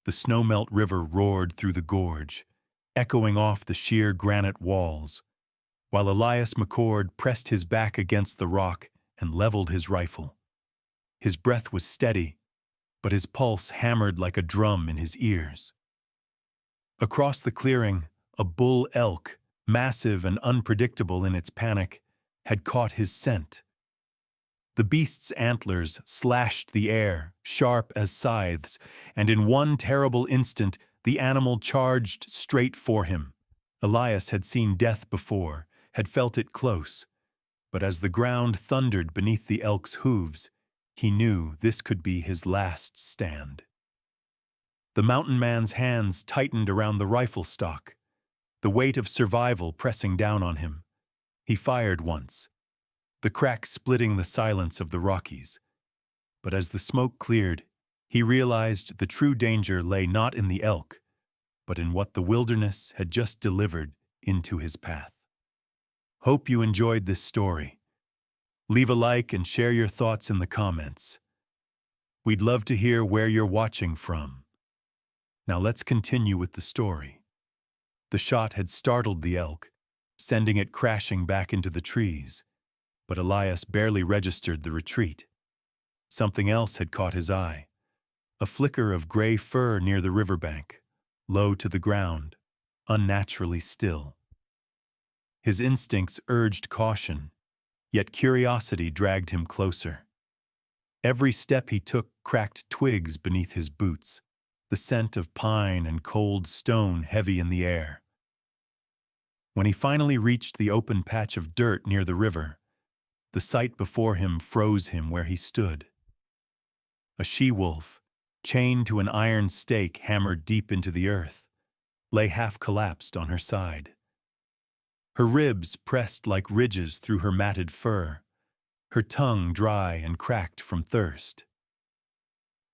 The snowmelt river roared through the gorge, echoing off the sheer granite walls, while Elias McCord pressed his back against the rock and leveled his rifle. His breath was steady, but his pulse hammered like a drum in his ears. Across the clearing, a bull elk, massive and unpredictable in its panic, had caught his scent. The beast's antlers slashed the air, sharp as scythes, and in one terrible instant the animal charged straight for him. Elias had seen death before, had felt it close, but as the ground thundered beneath the elk's hooves, he knew this could be his last stand. The mountain man's hands tightened around the rifle stock, the weight of survival pressing down on him. He fired once, the crack splitting the silence of the Rockies. But as the smoke cleared, he realized the true danger lay not in the elk, but in what the wilderness had just delivered into his path. Hope you enjoyed this story. Leave a like and share your thoughts in the comments. We'd love to hear where you're watching from. Now let's continue with the story. The shot had startled the elk, sending it crashing back into the trees, but Elias barely registered the retreat. Something else had caught his eye, a flicker of gray fur near the riverbank, low to the ground, unnaturally still. His instincts urged caution, yet curiosity dragged him closer. Every step he took cracked twigs beneath his boots, the scent of pine and cold stone heavy in the air. When he finally reached the open patch of dirt near the river, the sight before him froze him where he stood. A she-wolf, chained to an iron stake hammered deep into the earth, lay half-collapsed on her side. Her ribs pressed like ridges through her matted fur, her tongue dry and cracked from thirst.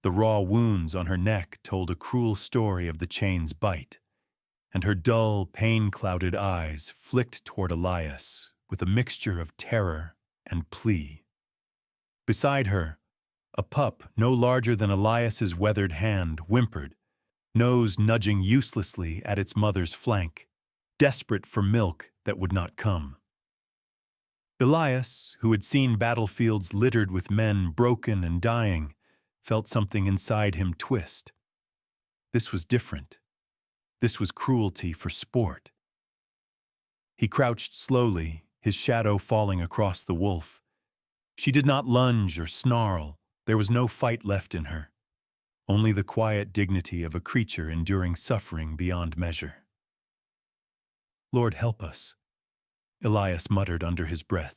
The raw wounds on her neck told a cruel story of the chain's bite, and her dull, pain-clouded eyes flicked toward Elias with a mixture of terror and plea. Beside her, a pup no larger than Elias's weathered hand whimpered, nose nudging uselessly at its mother's flank, desperate for milk that would not come. Elias, who had seen battlefields littered with men broken and dying, felt something inside him twist. This was different. This was cruelty for sport. He crouched slowly, his shadow falling across the wolf. She did not lunge or snarl. There was no fight left in her, only the quiet dignity of a creature enduring suffering beyond measure. "Lord, help us," Elias muttered under his breath,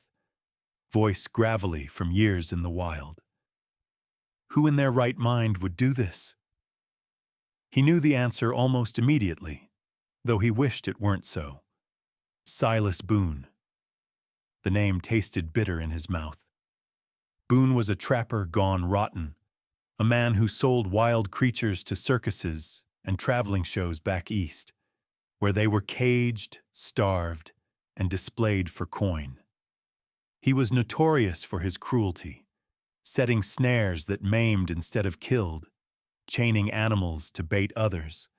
voice gravelly from years in the wild. Who in their right mind would do this? He knew the answer almost immediately, though he wished it weren't so. Silas Boone. The name tasted bitter in his mouth. Boone was a trapper gone rotten, a man who sold wild creatures to circuses and traveling shows back east, where they were caged, starved, and displayed for coin. He was notorious for his cruelty, setting snares that maimed instead of killed, chaining animals to bait others.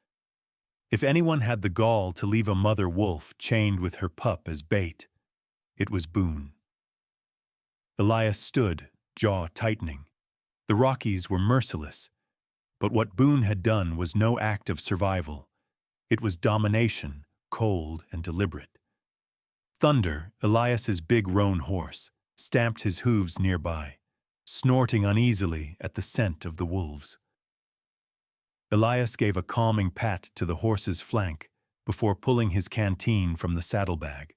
If anyone had the gall to leave a mother wolf chained with her pup as bait, it was Boone. Elias stood, jaw tightening. The Rockies were merciless, but what Boone had done was no act of survival. It was domination, cold and deliberate. Thunder, Elias's big roan horse, stamped his hooves nearby, snorting uneasily at the scent of the wolves. Elias gave a calming pat to the horse's flank before pulling his canteen from the saddlebag.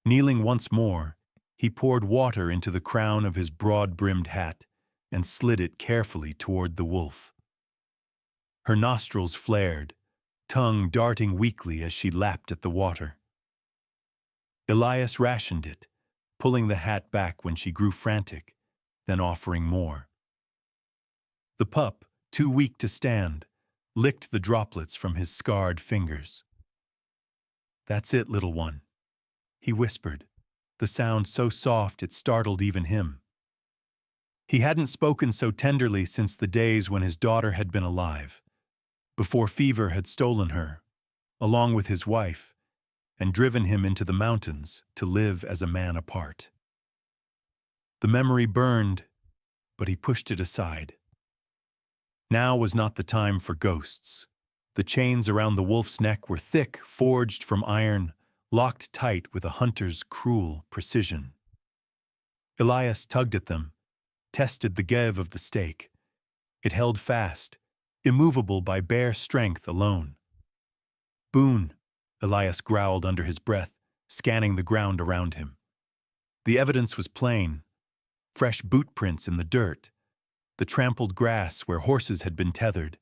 Kneeling once more, he poured water into the crown of his broad-brimmed hat and slid it carefully toward the wolf. Her nostrils flared, tongue darting weakly as she lapped at the water. Elias rationed it, pulling the hat back when she grew frantic, then offering more. The pup, too weak to stand, licked the droplets from his scarred fingers. "That's it, little one," he whispered, the sound so soft it startled even him. He hadn't spoken so tenderly since the days when his daughter had been alive, before fever had stolen her, along with his wife, and driven him into the mountains to live as a man apart. The memory burned, but he pushed it aside. Now was not the time for ghosts. The chains around the wolf's neck were thick, forged from iron, locked tight with a hunter's cruel precision. Elias tugged at them, tested the give of the stake. It held fast, immovable by bare strength alone. "Boone," Elias growled under his breath, scanning the ground around him. The evidence was plain: fresh boot prints in the dirt, the trampled grass where horses had been tethered,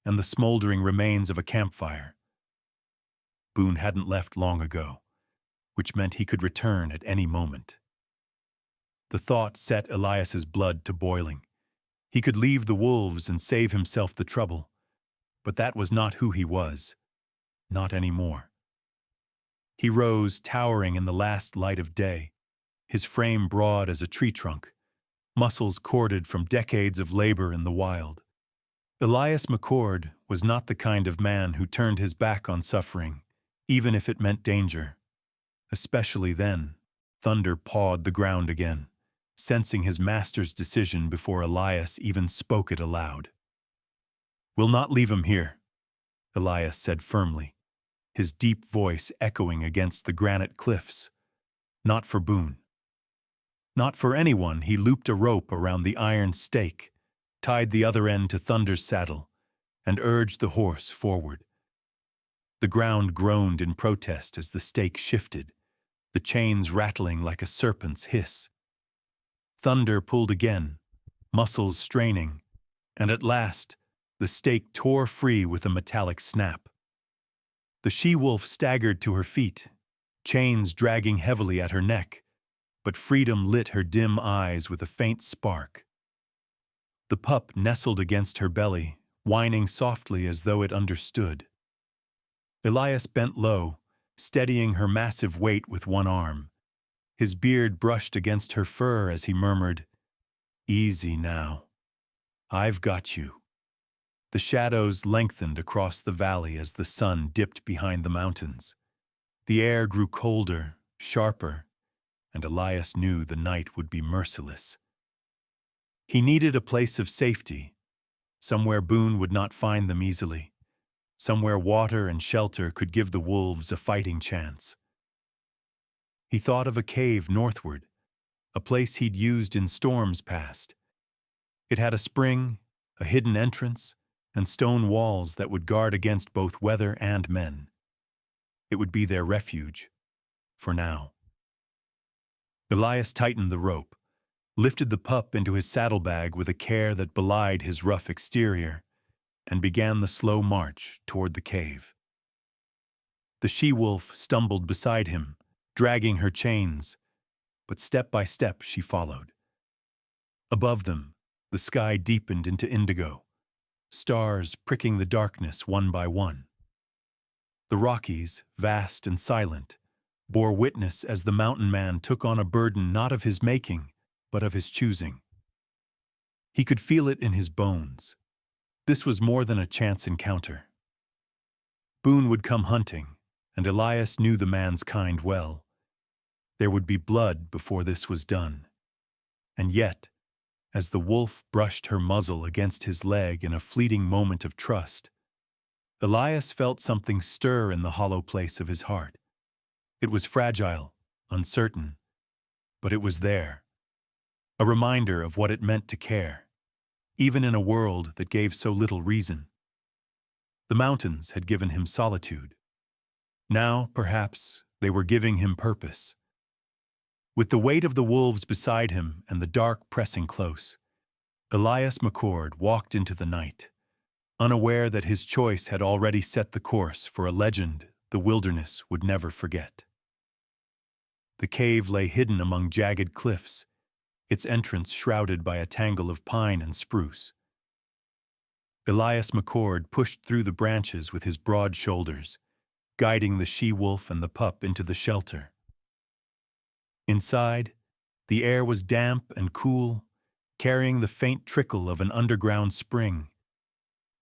and the smoldering remains of a campfire. Boone hadn't left long ago, which meant he could return at any moment. The thought set Elias's blood to boiling. He could leave the wolves and save himself the trouble, but that was not who he was. Not anymore. He rose, towering in the last light of day, his frame broad as a tree trunk, muscles corded from decades of labor in the wild. Elias McCord was not the kind of man who turned his back on suffering, even if it meant danger. Especially then, thunder pawed the ground again, sensing his master's decision before Elias even spoke it aloud. "We'll not leave him here," Elias said firmly, his deep voice echoing against the granite cliffs. Not for Boone. Not for anyone. He looped a rope around the iron stake, tied the other end to Thunder's saddle, and urged the horse forward. The ground groaned in protest as the stake shifted, the chains rattling like a serpent's hiss. Thunder pulled again, muscles straining, and at last, the stake tore free with a metallic snap. The she-wolf staggered to her feet, chains dragging heavily at her neck, but freedom lit her dim eyes with a faint spark. The pup nestled against her belly, whining softly as though it understood. Elias bent low, steadying her massive weight with one arm. His beard brushed against her fur as he murmured, "Easy now. I've got you." The shadows lengthened across the valley as the sun dipped behind the mountains. The air grew colder, sharper, and Elias knew the night would be merciless. He needed a place of safety, somewhere Boone would not find them easily, somewhere water and shelter could give the wolves a fighting chance. He thought of a cave northward, a place he'd used in storms past. It had a spring, a hidden entrance, and stone walls that would guard against both weather and men. It would be their refuge, for now. Elias tightened the rope, lifted the pup into his saddlebag with a care that belied his rough exterior, and began the slow march toward the cave. The she-wolf stumbled beside him, dragging her chains, but step by step she followed. Above them, the sky deepened into indigo, stars pricking the darkness one by one. The Rockies, vast and silent, bore witness as the mountain man took on a burden not of his making, but of his choosing. He could feel it in his bones. This was more than a chance encounter. Boone would come hunting, and Elias knew the man's kind well. There would be blood before this was done. And yet, as the wolf brushed her muzzle against his leg in a fleeting moment of trust, Elias felt something stir in the hollow place of his heart. It was fragile, uncertain, but it was there. A reminder of what it meant to care, even in a world that gave so little reason. The mountains had given him solitude. Now, perhaps, they were giving him purpose. With the weight of the wolves beside him and the dark pressing close, Elias McCord walked into the night, unaware that his choice had already set the course for a legend the wilderness would never forget. The cave lay hidden among jagged cliffs, its entrance shrouded by a tangle of pine and spruce. Elias McCord pushed through the branches with his broad shoulders, guiding the she-wolf and the pup into the shelter. Inside, the air was damp and cool, carrying the faint trickle of an underground spring.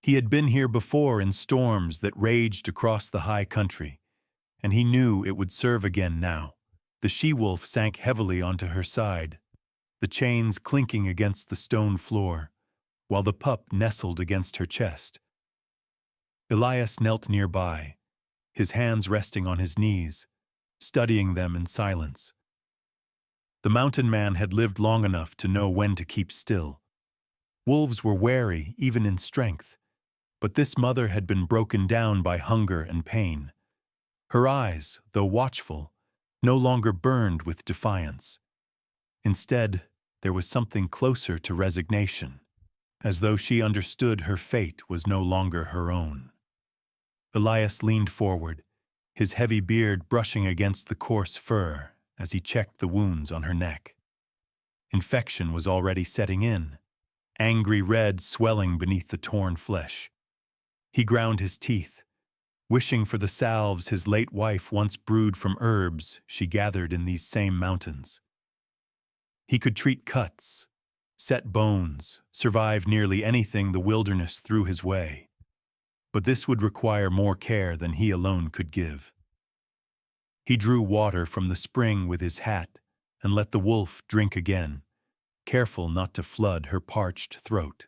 He had been here before in storms that raged across the high country, and he knew it would serve again now. The she-wolf sank heavily onto her side, the chains clinking against the stone floor, while the pup nestled against her chest. Elias knelt nearby, his hands resting on his knees, studying them in silence. The mountain man had lived long enough to know when to keep still. Wolves were wary even in strength, but this mother had been broken down by hunger and pain. Her eyes, though watchful, no longer burned with defiance. Instead, there was something closer to resignation, as though she understood her fate was no longer her own. Elias leaned forward, his heavy beard brushing against the coarse fur as he checked the wounds on her neck. Infection was already setting in, angry red swelling beneath the torn flesh. He ground his teeth, wishing for the salves his late wife once brewed from herbs she gathered in these same mountains. He could treat cuts, set bones, survive nearly anything the wilderness threw his way. But this would require more care than he alone could give. He drew water from the spring with his hat and let the wolf drink again, careful not to flood her parched throat.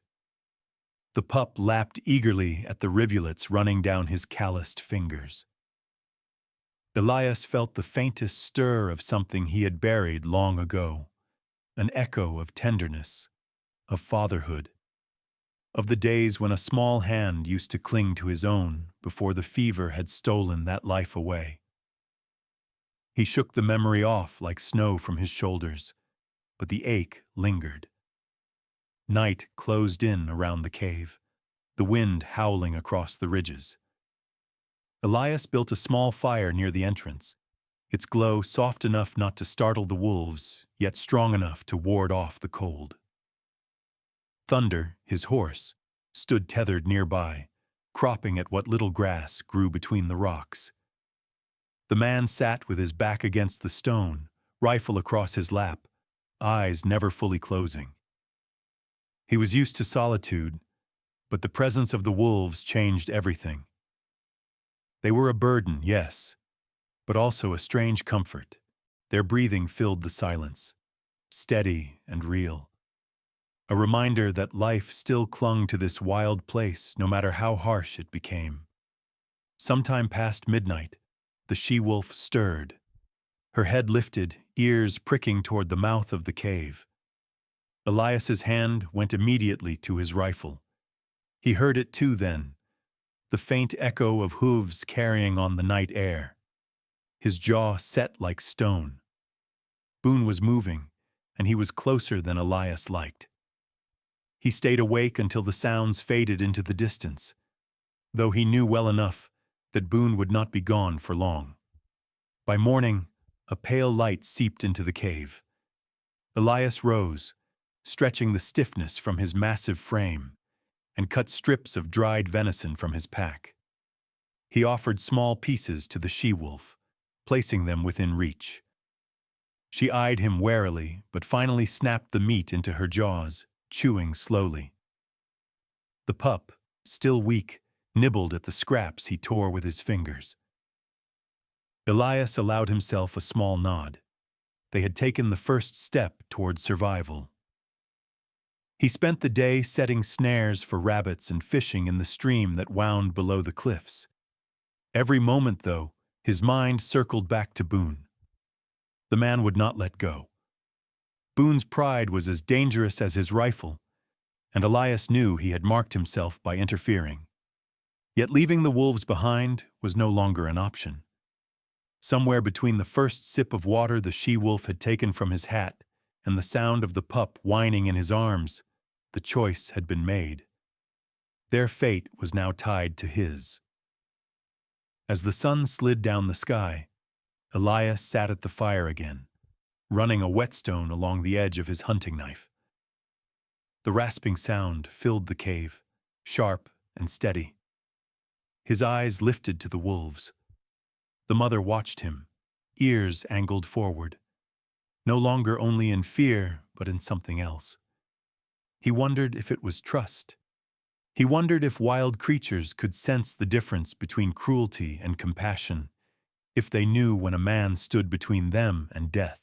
The pup lapped eagerly at the rivulets running down his calloused fingers. Elias felt the faintest stir of something he had buried long ago, an echo of tenderness, of fatherhood, of the days when a small hand used to cling to his own before the fever had stolen that life away. He shook the memory off like snow from his shoulders, but the ache lingered. Night closed in around the cave, the wind howling across the ridges. Elias built a small fire near the entrance, its glow soft enough not to startle the wolves, yet strong enough to ward off the cold. Thunder, his horse, stood tethered nearby, cropping at what little grass grew between the rocks. The man sat with his back against the stone, rifle across his lap, eyes never fully closing. He was used to solitude, but the presence of the wolves changed everything. They were a burden, yes, but also a strange comfort. Their breathing filled the silence, steady and real. A reminder that life still clung to this wild place no matter how harsh it became. Sometime past midnight, the she-wolf stirred. Her head lifted, ears pricking toward the mouth of the cave. Elias's hand went immediately to his rifle. He heard it too then, the faint echo of hooves carrying on the night air. His jaw set like stone. Boone was moving, and he was closer than Elias liked. He stayed awake until the sounds faded into the distance, though he knew well enough that Boone would not be gone for long. By morning, a pale light seeped into the cave. Elias rose, stretching the stiffness from his massive frame, and cut strips of dried venison from his pack. He offered small pieces to the she-wolf, placing them within reach. She eyed him warily, but finally snapped the meat into her jaws, chewing slowly. The pup, still weak, nibbled at the scraps he tore with his fingers. Elias allowed himself a small nod. They had taken the first step toward survival. He spent the day setting snares for rabbits and fishing in the stream that wound below the cliffs. Every moment, though, his mind circled back to Boone. The man would not let go. Boone's pride was as dangerous as his rifle, and Elias knew he had marked himself by interfering. Yet leaving the wolves behind was no longer an option. Somewhere between the first sip of water the she-wolf had taken from his hat and the sound of the pup whining in his arms, the choice had been made. Their fate was now tied to his. As the sun slid down the sky, Elias sat at the fire again, running a whetstone along the edge of his hunting knife. The rasping sound filled the cave, sharp and steady. His eyes lifted to the wolves. The mother watched him, ears angled forward, no longer only in fear, but in something else. He wondered if it was trust. He wondered if wild creatures could sense the difference between cruelty and compassion, if they knew when a man stood between them and death.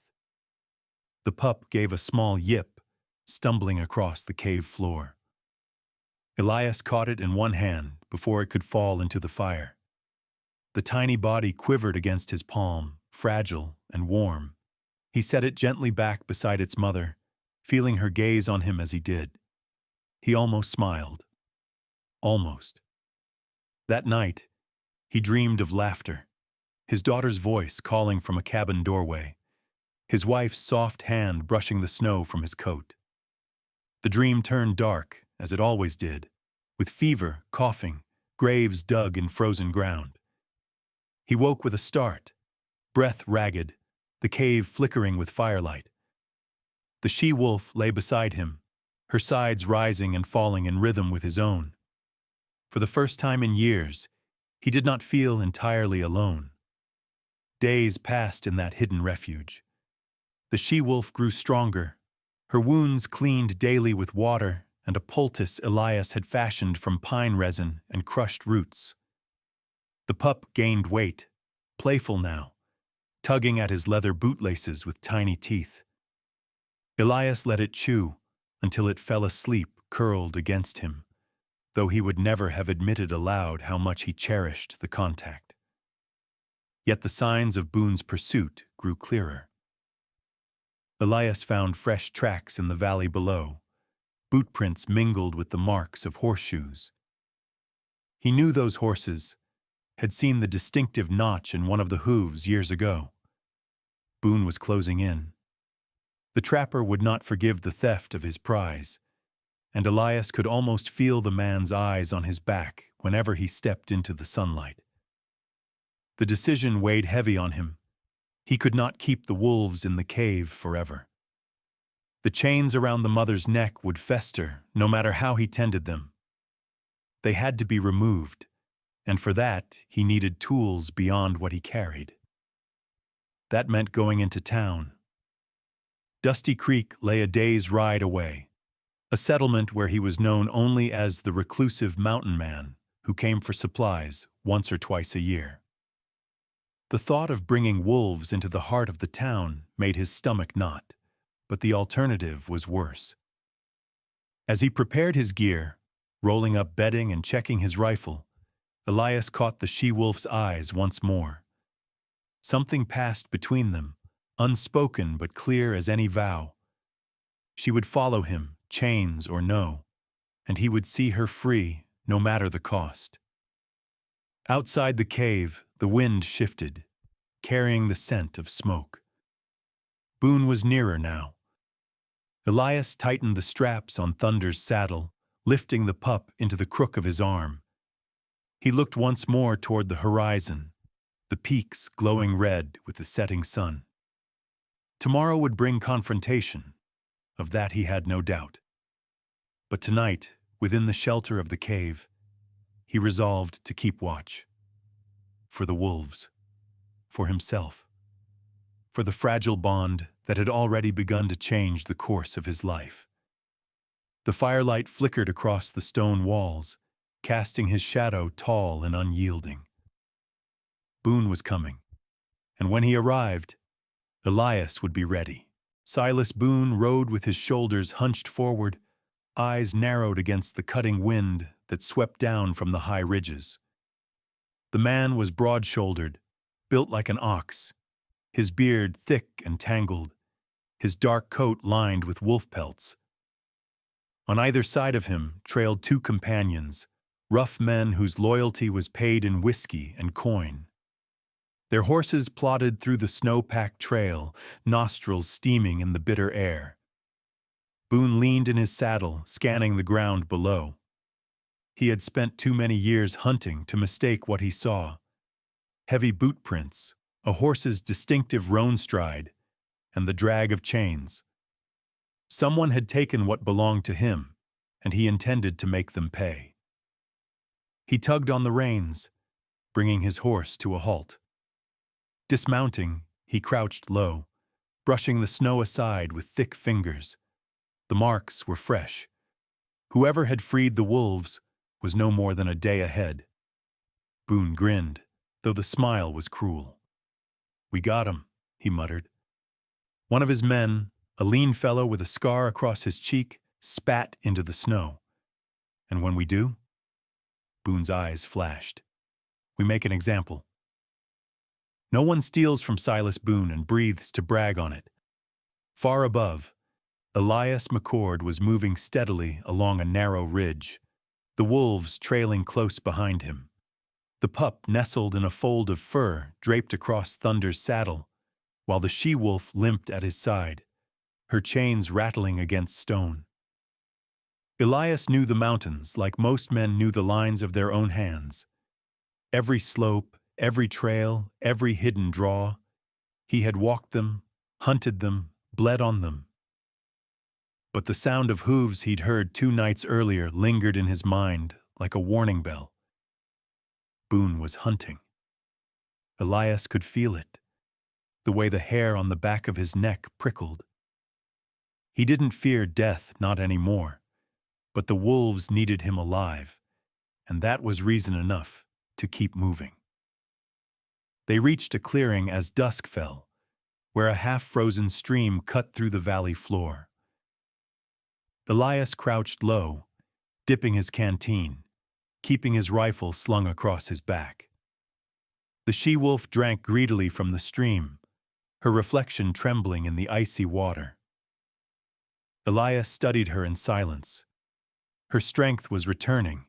The pup gave a small yip, stumbling across the cave floor. Elias caught it in one hand before it could fall into the fire. The tiny body quivered against his palm, fragile and warm. He set it gently back beside its mother, feeling her gaze on him as he did. He almost smiled. Almost. That night, he dreamed of laughter, his daughter's voice calling from a cabin doorway, his wife's soft hand brushing the snow from his coat. The dream turned dark, as it always did, with fever, coughing, graves dug in frozen ground. He woke with a start, breath ragged, the cave flickering with firelight. The she-wolf lay beside him, her sides rising and falling in rhythm with his own. For the first time in years, he did not feel entirely alone. Days passed in that hidden refuge. The she-wolf grew stronger, her wounds cleaned daily with water and a poultice Elias had fashioned from pine resin and crushed roots. The pup gained weight, playful now, tugging at his leather bootlaces with tiny teeth. Elias let it chew until it fell asleep curled against him, though he would never have admitted aloud how much he cherished the contact. Yet the signs of Boone's pursuit grew clearer. Elias found fresh tracks in the valley below, bootprints mingled with the marks of horseshoes. He knew those horses, had seen the distinctive notch in one of the hooves years ago. Boone was closing in. The trapper would not forgive the theft of his prize, and Elias could almost feel the man's eyes on his back whenever he stepped into the sunlight. The decision weighed heavy on him. He could not keep the wolves in the cave forever. The chains around the mother's neck would fester no matter how he tended them. They had to be removed, and for that he needed tools beyond what he carried. That meant going into town. Dusty Creek lay a day's ride away, a settlement where he was known only as the reclusive mountain man who came for supplies once or twice a year. The thought of bringing wolves into the heart of the town made his stomach knot, but the alternative was worse. As he prepared his gear, rolling up bedding and checking his rifle, Elias caught the she-wolf's eyes once more. Something passed between them, unspoken but clear as any vow. She would follow him, chains or no, and he would see her free, no matter the cost. Outside the cave, the wind shifted, carrying the scent of smoke. Boone was nearer now. Elias tightened the straps on Thunder's saddle, lifting the pup into the crook of his arm. He looked once more toward the horizon, the peaks glowing red with the setting sun. Tomorrow would bring confrontation, of that he had no doubt. But tonight, within the shelter of the cave, he resolved to keep watch. For the wolves, for himself, for the fragile bond that had already begun to change the course of his life. The firelight flickered across the stone walls, casting his shadow tall and unyielding. Boone was coming, and when he arrived, Elias would be ready. Silas Boone rode with his shoulders hunched forward, eyes narrowed against the cutting wind that swept down from the high ridges. The man was broad-shouldered, built like an ox, his beard thick and tangled, his dark coat lined with wolf pelts. On either side of him trailed two companions, rough men whose loyalty was paid in whiskey and coin. Their horses plodded through the snow-packed trail, nostrils steaming in the bitter air. Boone leaned in his saddle, scanning the ground below. He had spent too many years hunting to mistake what he saw. Heavy boot prints, a horse's distinctive roan stride, and the drag of chains. Someone had taken what belonged to him, and he intended to make them pay. He tugged on the reins, bringing his horse to a halt. Dismounting, he crouched low, brushing the snow aside with thick fingers. The marks were fresh. Whoever had freed the wolves was no more than a day ahead. Boone grinned, though the smile was cruel. "We got him," he muttered. One of his men, a lean fellow with a scar across his cheek, spat into the snow. "And when we do?" Boone's eyes flashed. "We make an example." No one steals from Silas Boone and breathes to brag on it. Far above, Elias McCord was moving steadily along a narrow ridge, the wolves trailing close behind him. The pup nestled in a fold of fur draped across Thunder's saddle, while the she-wolf limped at his side, her chains rattling against stone. Elias knew the mountains like most men knew the lines of their own hands. Every slope, every trail, every hidden draw, he had walked them, hunted them, bled on them. But the sound of hooves he'd heard 2 nights earlier lingered in his mind like a warning bell. Boone was hunting. Elias could feel it, the way the hair on the back of his neck prickled. He didn't fear death, not anymore, but the wolves needed him alive, and that was reason enough to keep moving. They reached a clearing as dusk fell, where a half-frozen stream cut through the valley floor. Elias crouched low, dipping his canteen, keeping his rifle slung across his back. The she-wolf drank greedily from the stream, her reflection trembling in the icy water. Elias studied her in silence. Her strength was returning,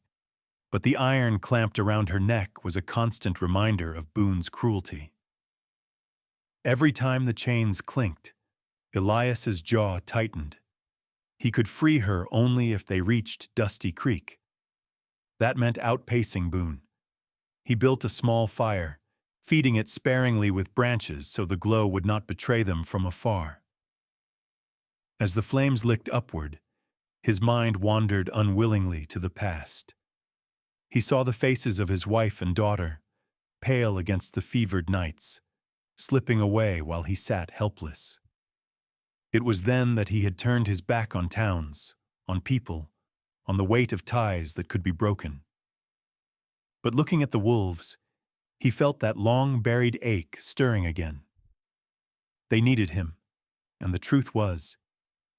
but the iron clamped around her neck was a constant reminder of Boone's cruelty. Every time the chains clinked, Elias's jaw tightened. He could free her only if they reached Dusty Creek. That meant outpacing Boone. He built a small fire, feeding it sparingly with branches so the glow would not betray them from afar. As the flames licked upward, his mind wandered unwillingly to the past. He saw the faces of his wife and daughter, pale against the fevered nights, slipping away while he sat helpless. It was then that he had turned his back on towns, on people, on the weight of ties that could be broken. But looking at the wolves, he felt that long-buried ache stirring again. They needed him, and the truth was,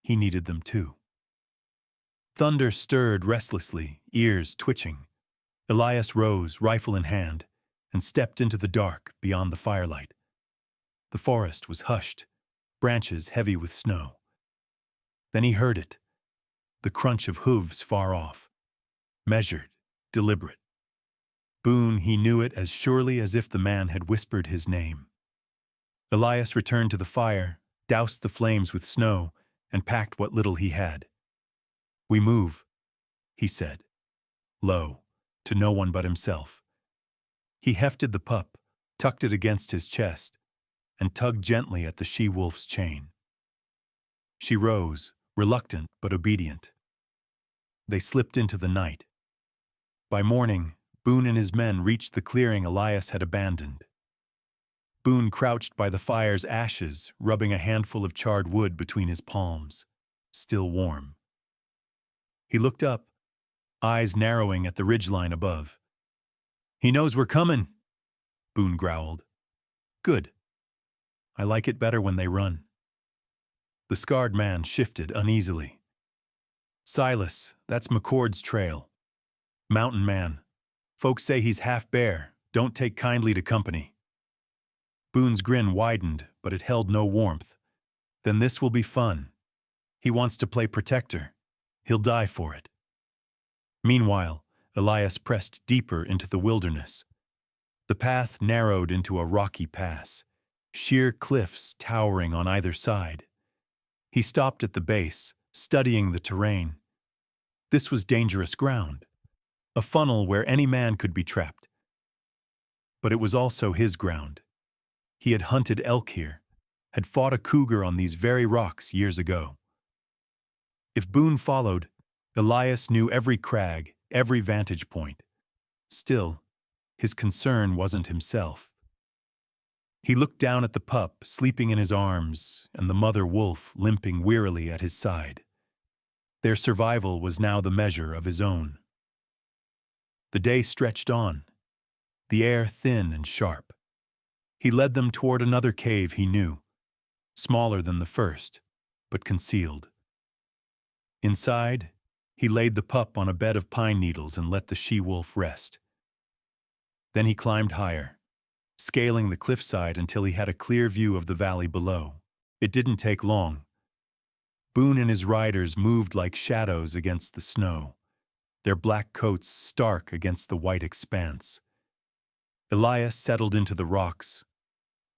he needed them too. Thunder stirred restlessly, ears twitching. Elias rose, rifle in hand, and stepped into the dark beyond the firelight. The forest was hushed, branches heavy with snow. Then he heard it, the crunch of hooves far off, measured, deliberate. Boone, he knew it as surely as if the man had whispered his name. Elias returned to the fire, doused the flames with snow, and packed what little he had. "We move," he said, low, to no one but himself. He hefted the pup, tucked it against his chest, and tugged gently at the she-wolf's chain. She rose, reluctant but obedient. They slipped into the night. By morning, Boone and his men reached the clearing Elias had abandoned. Boone crouched by the fire's ashes, rubbing a handful of charred wood between his palms, still warm. He looked up, eyes narrowing at the ridgeline above. "He knows we're coming," Boone growled. "Good. I like it better when they run." The scarred man shifted uneasily. "Silas, that's McCord's trail. Mountain man. Folks say he's half bear. Don't take kindly to company." Boone's grin widened, but it held no warmth. "Then this will be fun. He wants to play protector. He'll die for it." Meanwhile, Elias pressed deeper into the wilderness. The path narrowed into a rocky pass, sheer cliffs towering on either side. He stopped at the base, studying the terrain. This was dangerous ground, a funnel where any man could be trapped. But it was also his ground. He had hunted elk here, had fought a cougar on these very rocks years ago. If Boone followed, Elias knew every crag, every vantage point. Still, his concern wasn't himself. He looked down at the pup sleeping in his arms and the mother wolf limping wearily at his side. Their survival was now the measure of his own. The day stretched on, the air thin and sharp. He led them toward another cave he knew, smaller than the first, but concealed. Inside, he laid the pup on a bed of pine needles and let the she-wolf rest. Then he climbed higher, scaling the cliffside until he had a clear view of the valley below. It didn't take long. Boone and his riders moved like shadows against the snow, their black coats stark against the white expanse. Elias settled into the rocks,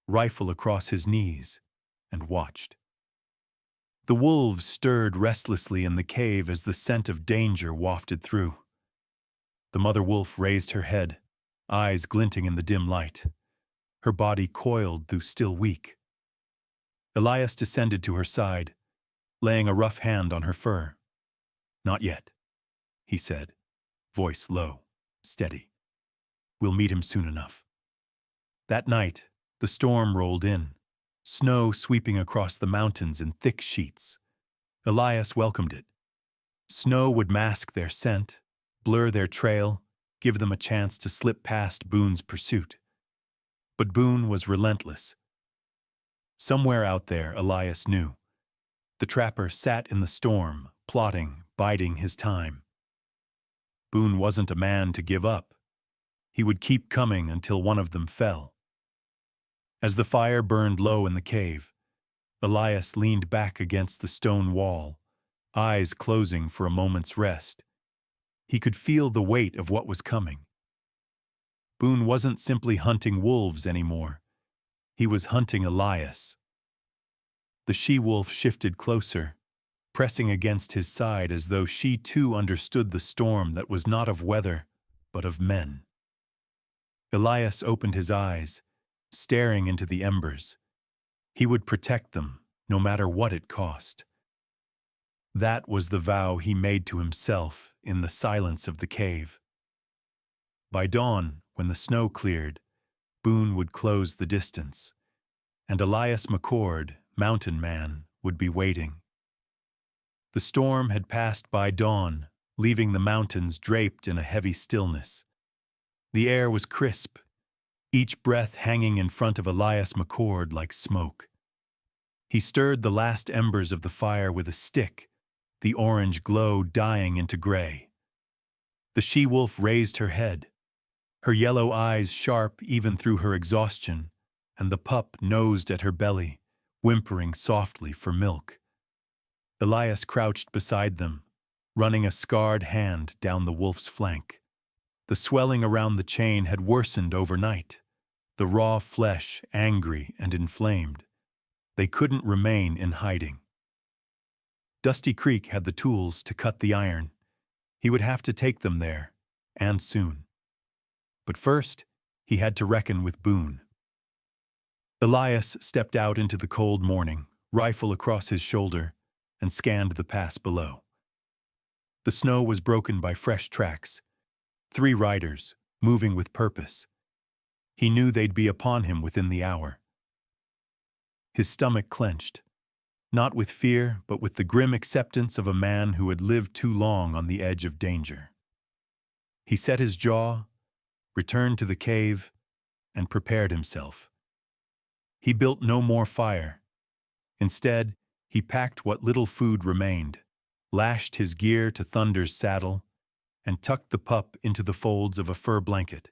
rifle across his knees, and watched. The wolves stirred restlessly in the cave as the scent of danger wafted through. The mother wolf raised her head, eyes glinting in the dim light. Her body coiled though still weak. Elias descended to her side, laying a rough hand on her fur. "Not yet," he said, voice low, steady. "We'll meet him soon enough." That night, the storm rolled in, snow sweeping across the mountains in thick sheets. Elias welcomed it. Snow would mask their scent, blur their trail, give them a chance to slip past Boone's pursuit. But Boone was relentless. Somewhere out there, Elias knew, the trapper sat in the storm, plotting, biding his time. Boone wasn't a man to give up. He would keep coming until one of them fell. As the fire burned low in the cave, Elias leaned back against the stone wall, eyes closing for a moment's rest. He could feel the weight of what was coming. Boone wasn't simply hunting wolves anymore. He was hunting Elias. The she-wolf shifted closer, pressing against his side as though she too understood the storm that was not of weather, but of men. Elias opened his eyes, staring into the embers. He would protect them, no matter what it cost. That was the vow he made to himself in the silence of the cave. By dawn, when the snow cleared, Boone would close the distance, and Elias McCord, mountain man, would be waiting. The storm had passed by dawn, leaving the mountains draped in a heavy stillness. The air was crisp, each breath hanging in front of Elias McCord like smoke. He stirred the last embers of the fire with a stick, the orange glow dying into gray. The she-wolf raised her head, her yellow eyes sharp even through her exhaustion, and the pup nosed at her belly, whimpering softly for milk. Elias crouched beside them, running a scarred hand down the wolf's flank. The swelling around the chain had worsened overnight, the raw flesh angry and inflamed. They couldn't remain in hiding. Dusty Creek had the tools to cut the iron. He would have to take them there, and soon. But first, he had to reckon with Boone. Elias stepped out into the cold morning, rifle across his shoulder, and scanned the pass below. The snow was broken by fresh tracks, 3 riders, moving with purpose. He knew they'd be upon him within the hour. His stomach clenched, not with fear, but with the grim acceptance of a man who had lived too long on the edge of danger. He set his jaw, returned to the cave, and prepared himself. He built no more fire. Instead, he packed what little food remained, lashed his gear to Thunder's saddle, and tucked the pup into the folds of a fur blanket.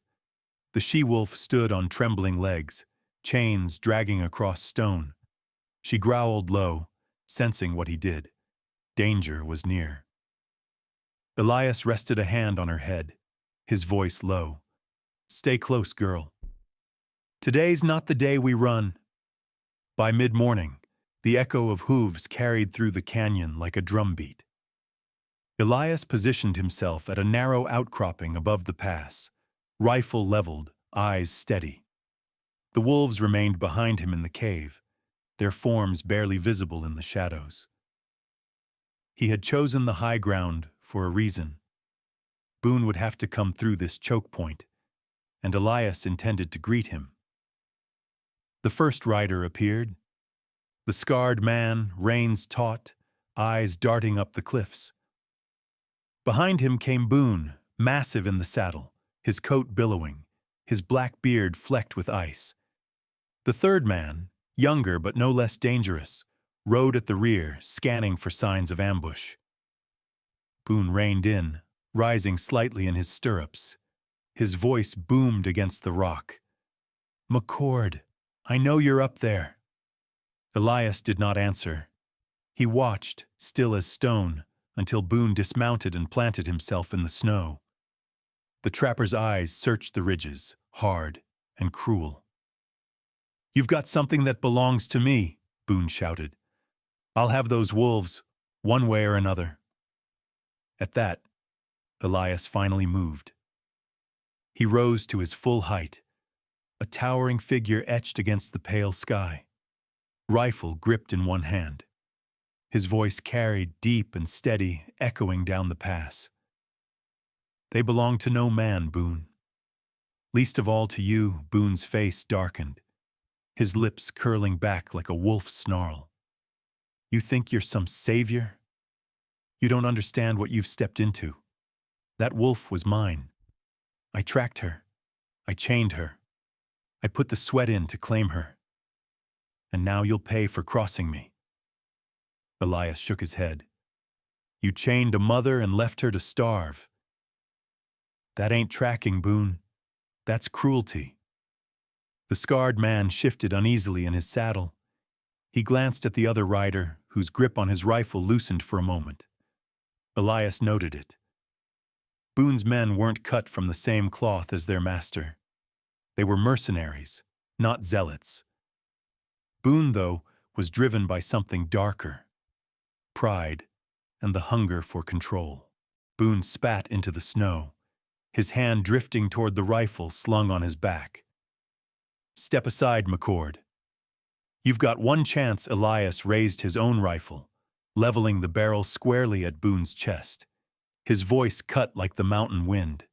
The she-wolf stood on trembling legs, chains dragging across stone. She growled low, sensing what he did. Danger was near. Elias rested a hand on her head, his voice low. "Stay close, girl. Today's not the day we run." By mid-morning, the echo of hooves carried through the canyon like a drumbeat. Elias positioned himself at a narrow outcropping above the pass, rifle leveled, eyes steady. The wolves remained behind him in the cave, their forms barely visible in the shadows. He had chosen the high ground for a reason. Boone would have to come through this choke point, and Elias intended to greet him. The first rider appeared, the scarred man, reins taut, eyes darting up the cliffs. Behind him came Boone, massive in the saddle, his coat billowing, his black beard flecked with ice. The third man, younger but no less dangerous, rode at the rear, scanning for signs of ambush. Boone reined in, rising slightly in his stirrups. His voice boomed against the rock. "McCord, I know you're up there." Elias did not answer. He watched, still as stone, until Boone dismounted and planted himself in the snow. The trapper's eyes searched the ridges, hard and cruel. "You've got something that belongs to me," Boone shouted. "I'll have those wolves, one way or another." At that, Elias finally moved. He rose to his full height, a towering figure etched against the pale sky, rifle gripped in one hand. His voice carried deep and steady, echoing down the pass. "They belong to no man, Boone. Least of all to you." Boone's face darkened, his lips curling back like a wolf's snarl. "You think you're some savior? You don't understand what you've stepped into. That wolf was mine. I tracked her. I chained her. I put the sweat in to claim her. And now you'll pay for crossing me." Elias shook his head. "You chained a mother and left her to starve. That ain't tracking, Boone. That's cruelty." The scarred man shifted uneasily in his saddle. He glanced at the other rider, whose grip on his rifle loosened for a moment. Elias noted it. Boone's men weren't cut from the same cloth as their master. They were mercenaries, not zealots. Boone, though, was driven by something darker: pride and the hunger for control. Boone spat into the snow, his hand drifting toward the rifle slung on his back. "Step aside, McCord. You've got one chance." Elias raised his own rifle, leveling the barrel squarely at Boone's chest. His voice cut like the mountain wind.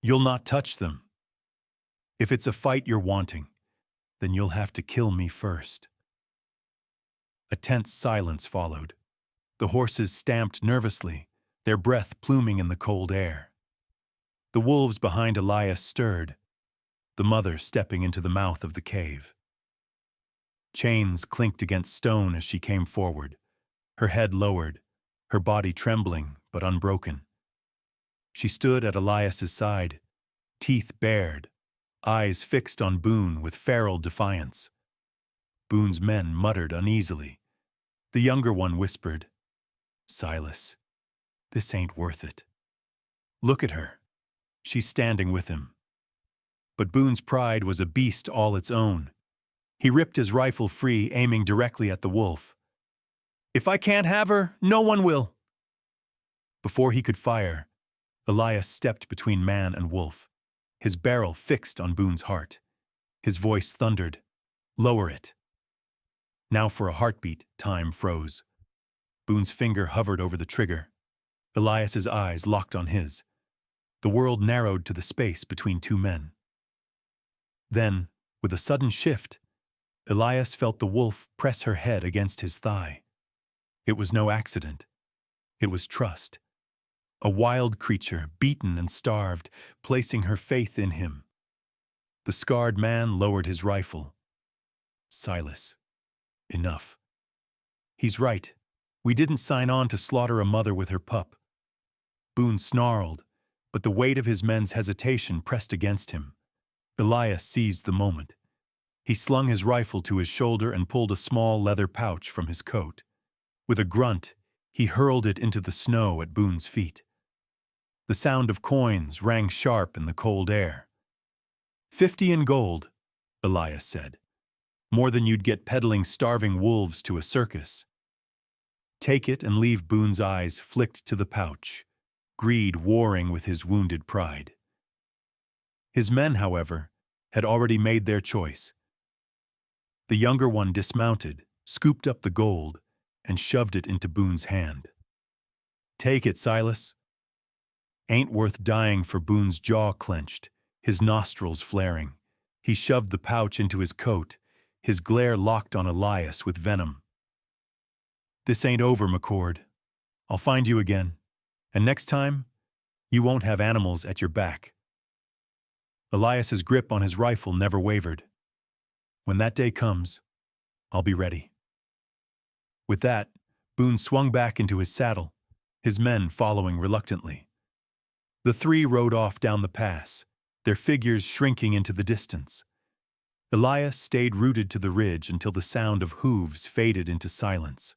"You'll not touch them. If it's a fight you're wanting, then you'll have to kill me first." A tense silence followed. The horses stamped nervously, their breath pluming in the cold air. The wolves behind Elias stirred, the mother stepping into the mouth of the cave. Chains clinked against stone as she came forward, her head lowered, her body trembling but unbroken. She stood at Elias's side, teeth bared, eyes fixed on Boone with feral defiance. Boone's men muttered uneasily. The younger one whispered, "Silas, this ain't worth it. Look at her. She's standing with him." But Boone's pride was a beast all its own. He ripped his rifle free, aiming directly at the wolf. "If I can't have her, no one will." Before he could fire, Elias stepped between man and wolf, his barrel fixed on Boone's heart. His voice thundered, "Lower it." Now for a heartbeat, time froze. Boone's finger hovered over the trigger. Elias's eyes locked on his. The world narrowed to the space between two men. Then, with a sudden shift, Elias felt the wolf press her head against his thigh. It was no accident. It was trust. A wild creature, beaten and starved, placing her faith in him. The scarred man lowered his rifle. "Silas, enough. He's right. We didn't sign on to slaughter a mother with her pup." Boone snarled, but the weight of his men's hesitation pressed against him. Elias seized the moment. He slung his rifle to his shoulder and pulled a small leather pouch from his coat. With a grunt, he hurled it into the snow at Boone's feet. The sound of coins rang sharp in the cold air. "50 in gold," Elias said. "More than you'd get peddling starving wolves to a circus." Take it and leave." Boone's eyes flicked to the pouch, greed warring with his wounded pride. His men, however, had already made their choice. The younger one dismounted, scooped up the gold, and shoved it into Boone's hand. "Take it, Silas." "Ain't worth dying for." Boone's jaw clenched, his nostrils flaring. He shoved the pouch into his coat, his glare locked on Elias with venom. "This ain't over, McCord. I'll find you again. And next time, You won't have animals at your back. Elias's grip on his rifle never wavered. When that day comes, I'll be ready. With that, Boone swung back into his saddle, his men following reluctantly. The three rode off down the pass, their figures shrinking into the distance. Elias stayed rooted to the ridge until the sound of hooves faded into silence.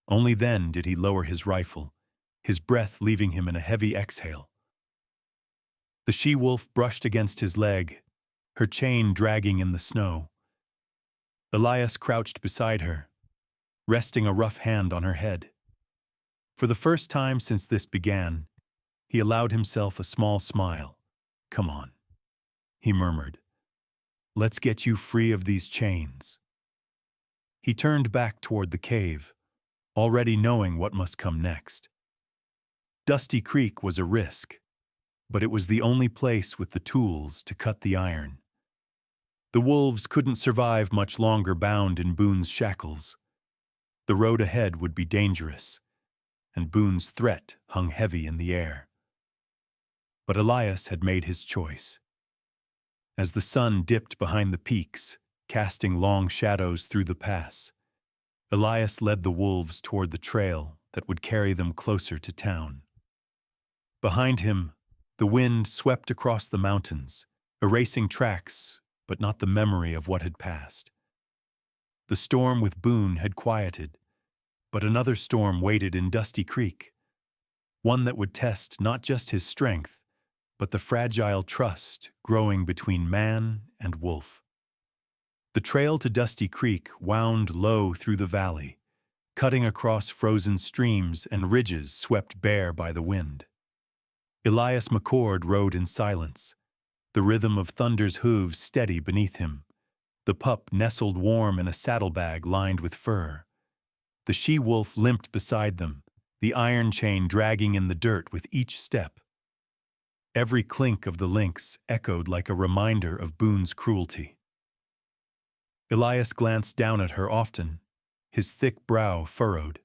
Only then did he lower his rifle, his breath leaving him in a heavy exhale. The she-wolf brushed against his leg, her chain dragging in the snow. Elias crouched beside her, resting a rough hand on her head. For the first time since this began, he allowed himself a small smile. "Come on," he murmured. "Let's get you free of these chains." He turned back toward the cave, already knowing what must come next. Dusty Creek was a risk, but it was the only place with the tools to cut the iron. The wolves couldn't survive much longer bound in Boone's shackles. The road ahead would be dangerous, and Boone's threat hung heavy in the air. But Elias had made his choice. As the sun dipped behind the peaks, casting long shadows through the pass, Elias led the wolves toward the trail that would carry them closer to town. Behind him, the wind swept across the mountains, erasing tracks, but not the memory of what had passed. The storm with Boone had quieted, but another storm waited in Dusty Creek, one that would test not just his strength, but the fragile trust growing between man and wolf. The trail to Dusty Creek wound low through the valley, cutting across frozen streams and ridges swept bare by the wind. Elias McCord rode in silence, the rhythm of thunder's hooves steady beneath him. The pup nestled warm in a saddlebag lined with fur. The she-wolf limped beside them, the iron chain dragging in the dirt with each step. Every clink of the links echoed like a reminder of Boone's cruelty. Elias glanced down at her often, his thick brow furrowed,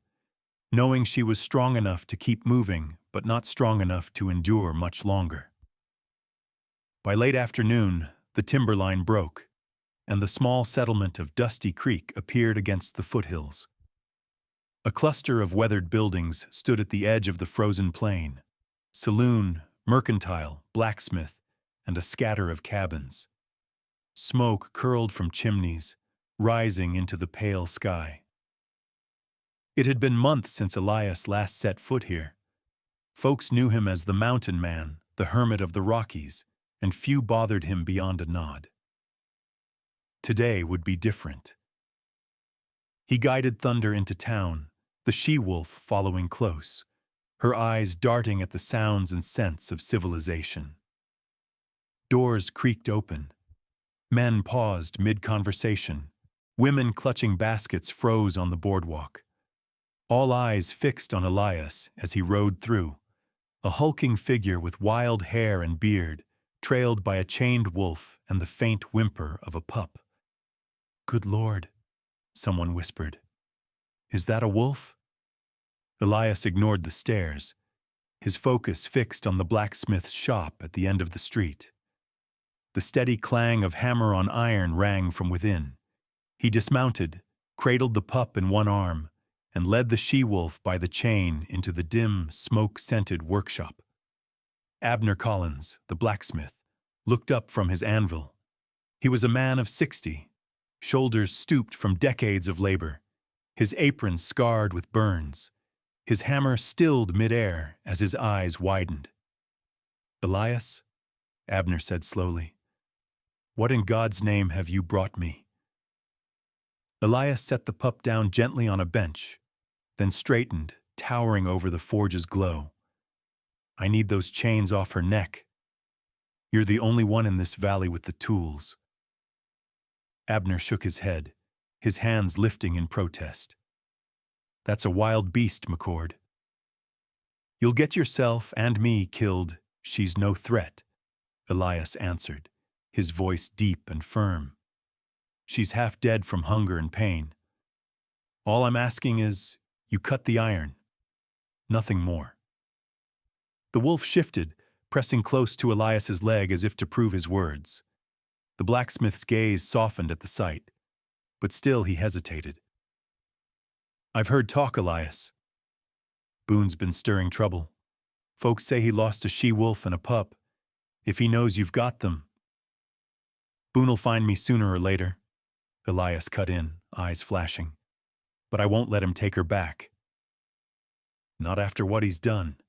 knowing she was strong enough to keep moving, but not strong enough to endure much longer. By late afternoon, the timberline broke, and the small settlement of Dusty Creek appeared against the foothills. A cluster of weathered buildings stood at the edge of the frozen plain: saloon, mercantile, blacksmith, and a scatter of cabins. Smoke curled from chimneys, rising into the pale sky. It had been months since Elias last set foot here. Folks knew him as the mountain man, the hermit of the Rockies, and few bothered him beyond a nod. Today would be different. He guided Thunder into town, the she-wolf following close, her eyes darting at the sounds and scents of civilization. Doors creaked open. Men paused mid-conversation. Women clutching baskets froze on the boardwalk. All eyes fixed on Elias as he rode through, a hulking figure with wild hair and beard, trailed by a chained wolf and the faint whimper of a pup. "Good Lord," someone whispered. "Is that a wolf?" Elias ignored the stares, his focus fixed on the blacksmith's shop at the end of the street. The steady clang of hammer on iron rang from within. He dismounted, cradled the pup in one arm, and led the she-wolf by the chain into the dim, smoke-scented workshop. Abner Collins, the blacksmith, looked up from his anvil. He was a man of 60, shoulders stooped from decades of labor, his apron scarred with burns, his hammer stilled midair as his eyes widened. "Elias," Abner said slowly, "what in God's name have you brought me?" Elias set the pup down gently on a bench, then straightened, towering over the forge's glow. "I need those chains off her neck. You're the only one in this valley with the tools." Abner shook his head, his hands lifting in protest. "That's a wild beast, McCord. You'll get yourself and me killed. She's no threat," Elias answered, his voice deep and firm. "She's half dead from hunger and pain. All I'm asking is, you cut the iron. Nothing more." The wolf shifted, pressing close to Elias's leg as if to prove his words. The blacksmith's gaze softened at the sight, but still he hesitated. "I've heard talk, Elias. Boone's been stirring trouble. Folks say he lost a she-wolf and a pup. If he knows you've got them—" "Boone'll find me sooner or later," Elias cut in, eyes flashing. "But I won't let him take her back. Not after what he's done."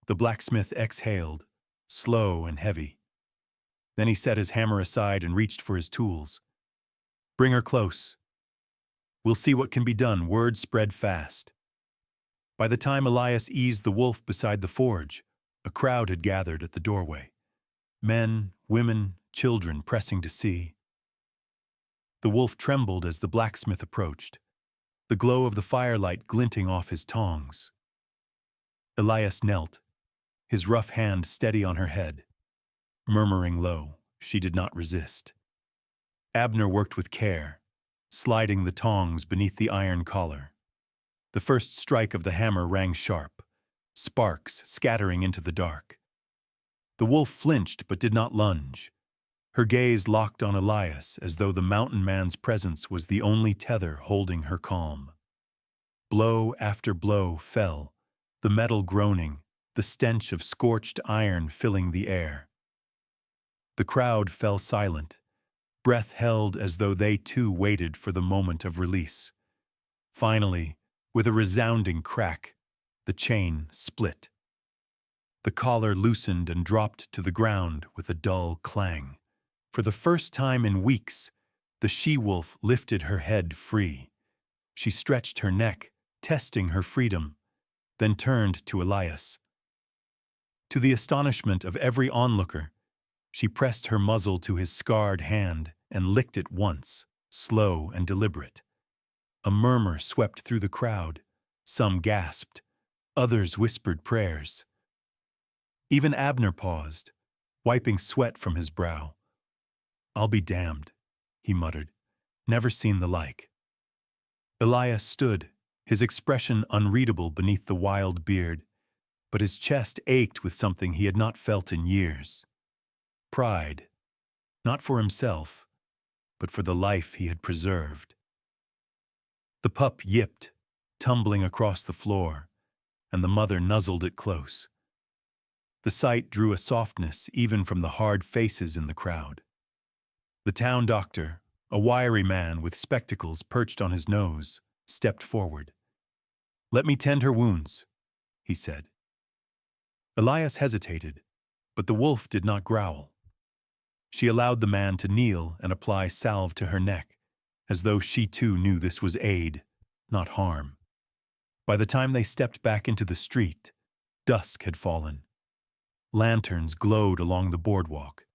The blacksmith exhaled, slow and heavy. Then he set his hammer aside and reached for his tools. "Bring her close. We'll see what can be done." Word spread fast. By the time Elias eased the wolf beside the forge, a crowd had gathered at the doorway. Men, women, children pressing to see. The wolf trembled as the blacksmith approached, the glow of the firelight glinting off his tongs. Elias knelt, his rough hand steady on her head. Murmuring low, she did not resist. Abner worked with care, sliding the tongs beneath the iron collar. The first strike of the hammer rang sharp, sparks scattering into the dark. The wolf flinched but did not lunge. Her gaze locked on Elias as though the mountain man's presence was the only tether holding her calm. Blow after blow fell, the metal groaning, the stench of scorched iron filling the air. The crowd fell silent, breath held as though they too waited for the moment of release. Finally, with a resounding crack, the chain split. The collar loosened and dropped to the ground with a dull clang. For the first time in weeks, the she-wolf lifted her head free. She stretched her neck, testing her freedom, then turned to Elias. To the astonishment of every onlooker, she pressed her muzzle to his scarred hand and licked it once, slow and deliberate. A murmur swept through the crowd. Some gasped, others whispered prayers. Even Abner paused, wiping sweat from his brow. "I'll be damned," he muttered. "Never seen the like." Elias stood, his expression unreadable beneath the wild beard, but his chest ached with something he had not felt in years. Pride, not for himself, but for the life he had preserved. The pup yipped, tumbling across the floor, and the mother nuzzled it close. The sight drew a softness even from the hard faces in the crowd. The town doctor, a wiry man with spectacles perched on his nose, stepped forward. "Let me tend her wounds," he said. Elias hesitated, but the wolf did not growl. She allowed the man to kneel and apply salve to her neck, as though she too knew this was aid, not harm. By the time they stepped back into the street, dusk had fallen. Lanterns glowed along the boardwalk.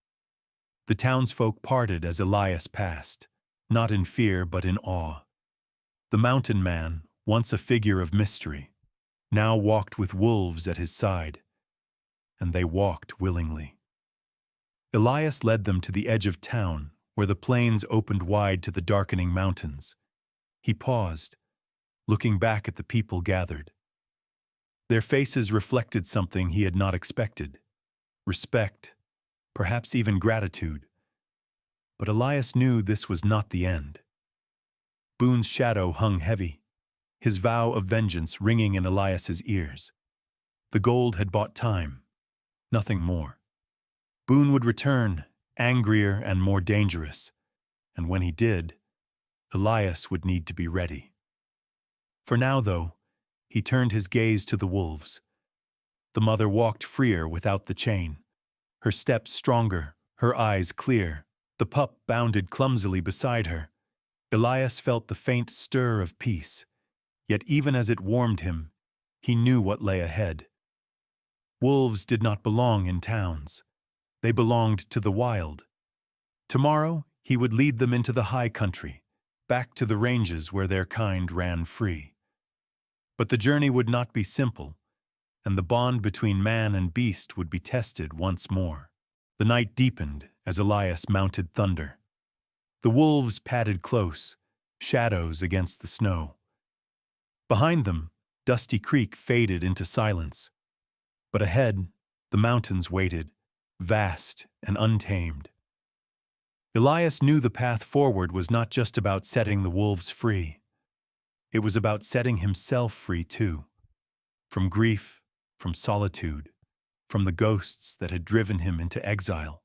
The townsfolk parted as Elias passed, not in fear but in awe. The mountain man, once a figure of mystery, now walked with wolves at his side, and they walked willingly. Elias led them to the edge of town, where the plains opened wide to the darkening mountains. He paused, looking back at the people gathered. Their faces reflected something he had not expected: respect, perhaps even gratitude. But Elias knew this was not the end. Boone's shadow hung heavy, his vow of vengeance ringing in Elias's ears. The gold had bought time, nothing more. Boone would return, angrier and more dangerous, and when he did, Elias would need to be ready. For now, though, he turned his gaze to the wolves. The mother walked freer without the chain, her steps stronger, her eyes clear. The pup bounded clumsily beside her. Elias felt the faint stir of peace, yet even as it warmed him, he knew what lay ahead. Wolves did not belong in towns. They belonged to the wild. Tomorrow, he would lead them into the high country, back to the ranges where their kind ran free. But the journey would not be simple, and the bond between man and beast would be tested once more. The night deepened as Elias mounted Thunder. The wolves padded close, shadows against the snow. Behind them, Dusty Creek faded into silence. But ahead, the mountains waited, vast and untamed. Elias knew the path forward was not just about setting the wolves free. It was about setting himself free too, from grief, from solitude, from the ghosts that had driven him into exile.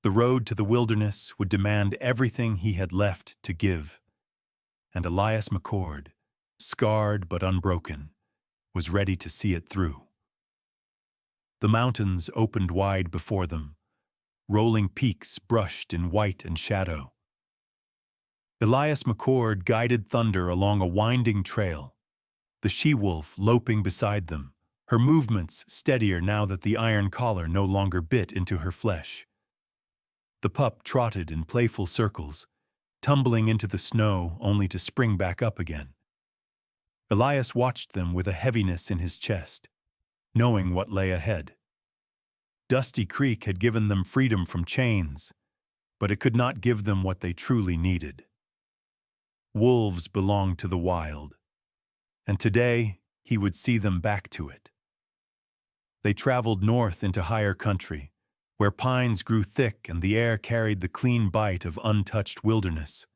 The road to the wilderness would demand everything he had left to give, and Elias McCord, scarred but unbroken, was ready to see it through. The mountains opened wide before them, rolling peaks brushed in white and shadow. Elias McCord guided Thunder along a winding trail, the she-wolf loping beside them, her movements steadier now that the iron collar no longer bit into her flesh. The pup trotted in playful circles, tumbling into the snow only to spring back up again. Elias watched them with a heaviness in his chest, knowing what lay ahead. Dusty Creek had given them freedom from chains, but it could not give them what they truly needed. Wolves belonged to the wild, and today he would see them back to it. They traveled north into higher country, where pines grew thick and the air carried the clean bite of untouched wilderness.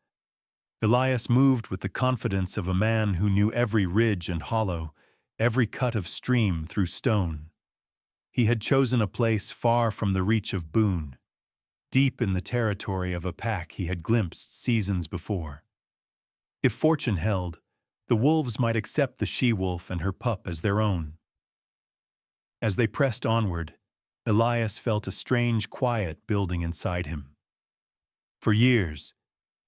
Elias moved with the confidence of a man who knew every ridge and hollow, every cut of stream through stone. He had chosen a place far from the reach of Boone, deep in the territory of a pack he had glimpsed seasons before. If fortune held, the wolves might accept the she-wolf and her pup as their own. As they pressed onward, Elias felt a strange quiet building inside him. For years,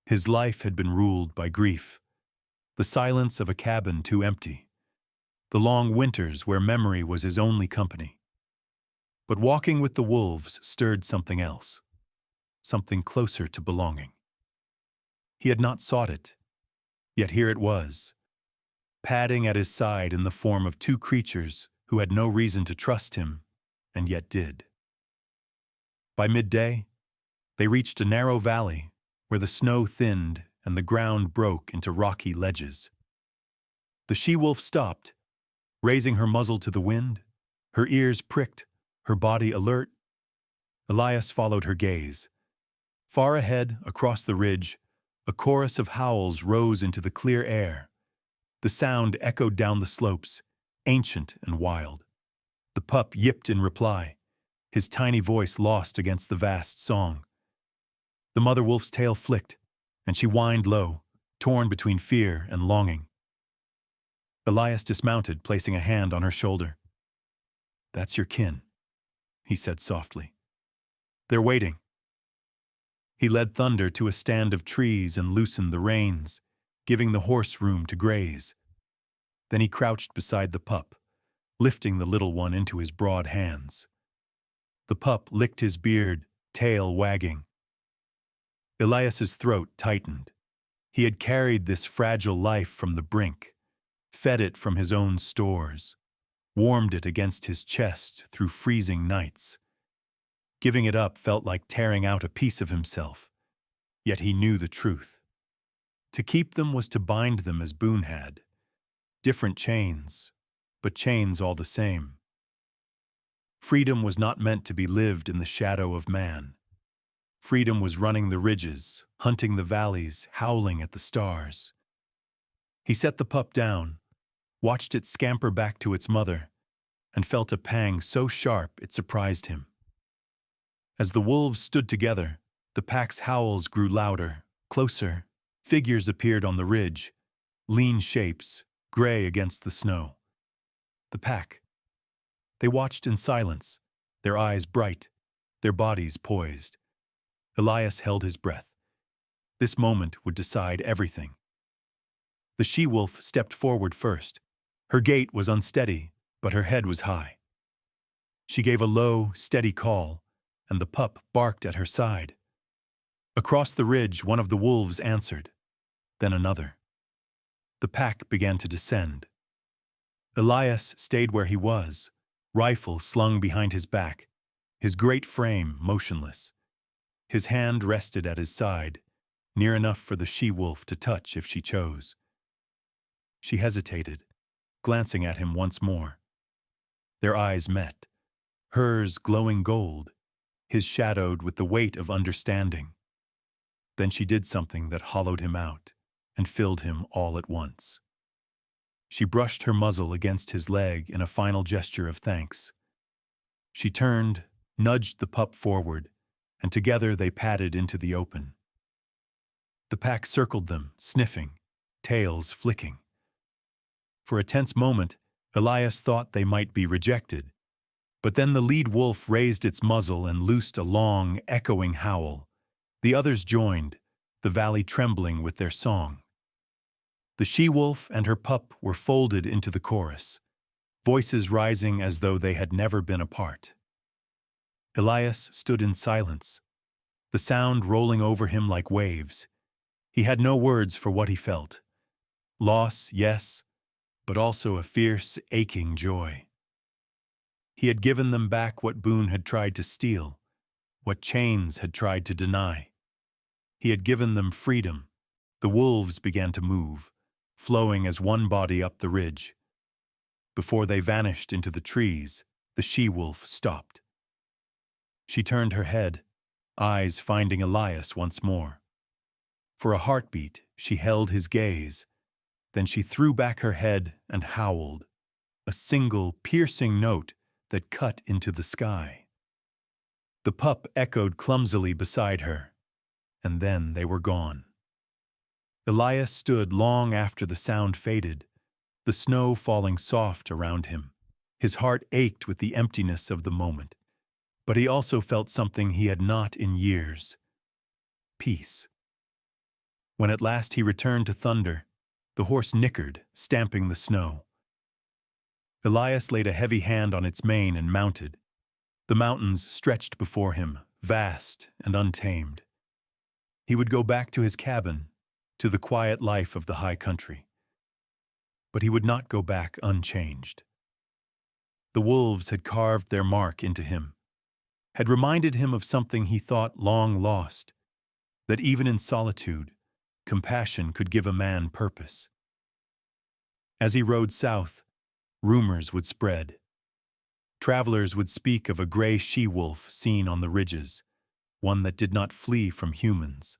his life had been ruled by grief, the silence of a cabin too empty, the long winters where memory was his only company. But walking with the wolves stirred something else, something closer to belonging. He had not sought it, yet here it was, padding at his side in the form of two creatures who had no reason to trust him, and yet did. By midday, they reached a narrow valley where the snow thinned and the ground broke into rocky ledges. The she-wolf stopped, raising her muzzle to the wind, her ears pricked, her body alert. Elias followed her gaze. Far ahead, across the ridge, a chorus of howls rose into the clear air. The sound echoed down the slopes, ancient and wild. The pup yipped in reply, his tiny voice lost against the vast song. The mother wolf's tail flicked, and she whined low, torn between fear and longing. Elias dismounted, placing a hand on her shoulder. "That's your kin," he said softly. "They're waiting." He led Thunder to a stand of trees and loosened the reins, giving the horse room to graze. Then he crouched beside the pup, lifting the little one into his broad hands. The pup licked his beard, tail wagging. Elias's throat tightened. He had carried this fragile life from the brink, fed it from his own stores, warmed it against his chest through freezing nights. Giving it up felt like tearing out a piece of himself, yet he knew the truth. To keep them was to bind them as Boone had. Different chains, but chains all the same. Freedom was not meant to be lived in the shadow of man. Freedom was running the ridges, hunting the valleys, howling at the stars. He set the pup down, watched it scamper back to its mother, and felt a pang so sharp it surprised him. As the wolves stood together, the pack's howls grew louder, closer. Figures appeared on the ridge, lean shapes, gray against the snow. The pack. They watched in silence, their eyes bright, their bodies poised. Elias held his breath. This moment would decide everything. The she-wolf stepped forward first. Her gait was unsteady, but her head was high. She gave a low, steady call, and the pup barked at her side. Across the ridge, one of the wolves answered, then another. The pack began to descend. Elias stayed where he was, rifle slung behind his back, his great frame motionless. His hand rested at his side, near enough for the she-wolf to touch if she chose. She hesitated, glancing at him once more. Their eyes met, hers glowing gold, his shadowed with the weight of understanding. Then she did something that hollowed him out and filled him all at once. She brushed her muzzle against his leg in a final gesture of thanks. She turned, nudged the pup forward, and together they padded into the open. The pack circled them, sniffing, tails flicking. For a tense moment, Elias thought they might be rejected, but then the lead wolf raised its muzzle and loosed a long, echoing howl. The others joined, the valley trembling with their song. The she-wolf and her pup were folded into the chorus, voices rising as though they had never been apart. Elias stood in silence, the sound rolling over him like waves. He had no words for what he felt. Loss, yes, but also a fierce, aching joy. He had given them back what Boone had tried to steal, what chains had tried to deny. He had given them freedom. The wolves began to move, flowing as one body up the ridge. Before they vanished into the trees, the she-wolf stopped. She turned her head, eyes finding Elias once more. For a heartbeat, she held his gaze. Then she threw back her head and howled, a single, piercing note that cut into the sky. The pup echoed clumsily beside her, and then they were gone. Elias stood long after the sound faded, the snow falling soft around him. His heart ached with the emptiness of the moment, but he also felt something he had not in years: peace. When at last he returned to Thunder, the horse nickered, stamping the snow. Elias laid a heavy hand on its mane and mounted. The mountains stretched before him, vast and untamed. He would go back to his cabin, to the quiet life of the high country. But he would not go back unchanged. The wolves had carved their mark into him, had reminded him of something he thought long lost, that even in solitude, compassion could give a man purpose. As he rode south, rumors would spread. Travelers would speak of a gray she-wolf seen on the ridges, one that did not flee from humans,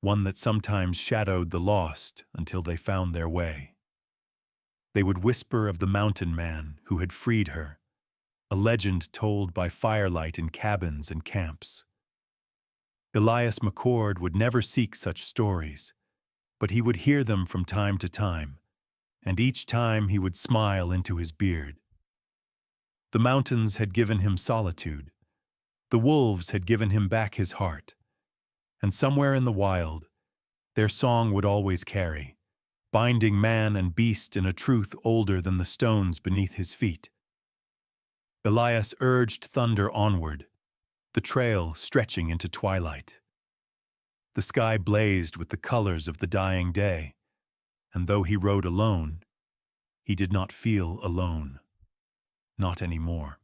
one that sometimes shadowed the lost until they found their way. They would whisper of the mountain man who had freed her, a legend told by firelight in cabins and camps. Elias McCord would never seek such stories, but he would hear them from time to time, and each time he would smile into his beard. The mountains had given him solitude. The wolves had given him back his heart. And somewhere in the wild, their song would always carry, binding man and beast in a truth older than the stones beneath his feet. Elias urged Thunder onward, the trail stretching into twilight. The sky blazed with the colors of the dying day, and though he rode alone, he did not feel alone. Not anymore.